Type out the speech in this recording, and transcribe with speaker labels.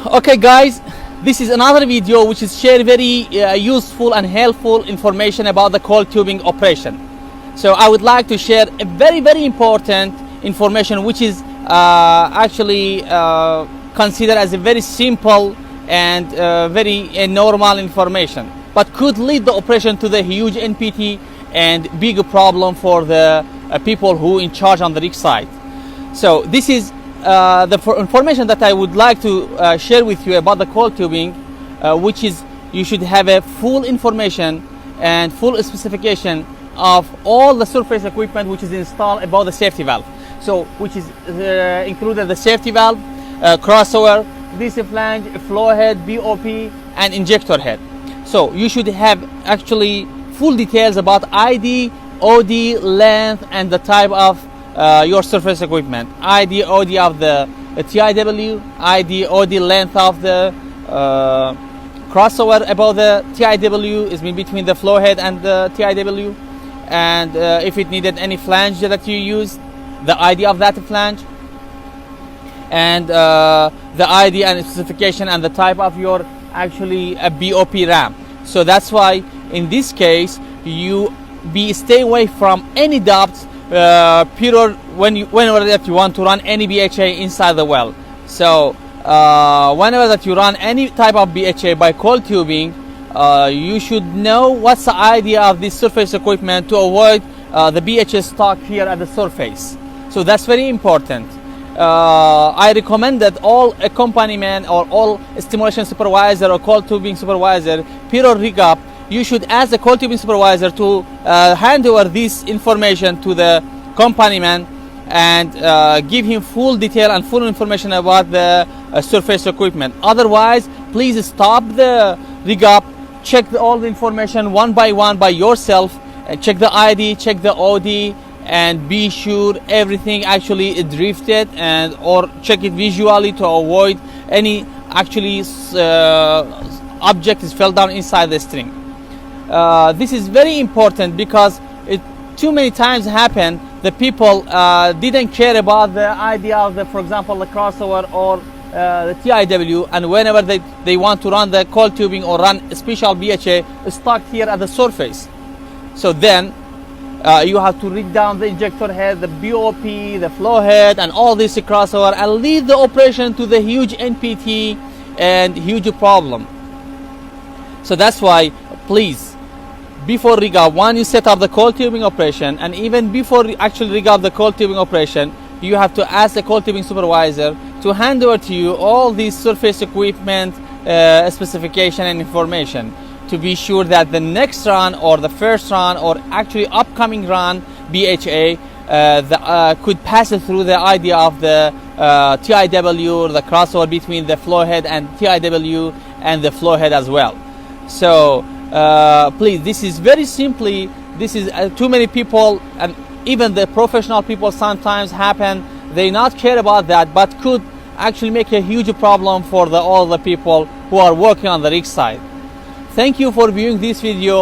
Speaker 1: Okay guys, this is another video which is share very useful and helpful information about the coil tubing operation. So I would like to share a very important information which is actually considered as a very simple and very normal information, but could lead the operation to the huge NPT and big problem for the people who in charge on the rig side. So this is the information that I would like to share with you about the coil tubing, which is you should have a full information and full specification of all the surface equipment which is installed above the safety valve. So which is included the safety valve, crossover, DC flange, flow head, BOP and injector head. So you should have actually full details about ID, OD, length and the type of your surface equipment. ID, OD of the TIW, ID, OD length of the crossover above the TIW is between the flow head and the TIW, and if it needed any flange that you use, the ID of that flange, and the ID and specification and the type of your actually a BOP ram. So that's why in this case you stay away from any doubts period whenever that you want to run any BHA inside the well. So whenever that you run any type of BHA by coil tubing, you should know what's the idea of this surface equipment to avoid the BHA stuck here at the surface. So that's very important. I recommend that all accompaniment or all stimulation supervisor or coil tubing supervisor, period rig up, you should ask the coil tubing supervisor to hand over this information to the accompaniment and give him full detail and full information about the surface equipment. Otherwise, please stop the rig up, check all the information one by one by yourself, check the ID, check the OD, and be sure everything actually drifted, and or check it visually to avoid any actually object is fell down inside the string. This is very important because it too many times happened the people didn't care about the idea of the, for example, the crossover or the TIW, and whenever they want to run the coil tubing or run a special BHA stuck here at the surface. So then you have to rig down the injector head, the BOP, the flow head and all this crossover, and lead the operation to the huge NPT and huge problem. So that's why please, before rig up, when you set up the coil tubing operation, and even before actually rig up the coil tubing operation, you have to ask the coil tubing supervisor to hand over to you all these surface equipment specification and information, to be sure that the next run or the first run or actually upcoming run BHA could pass it through the idea of the TIW, the crossover between the flow head and TIW and the flow head as well. So please, this is very simply, this is too many people, and even the professional people sometimes happen, they not care about that, but could actually make a huge problem for all the people who are working on the rig side. Thank you for viewing this video.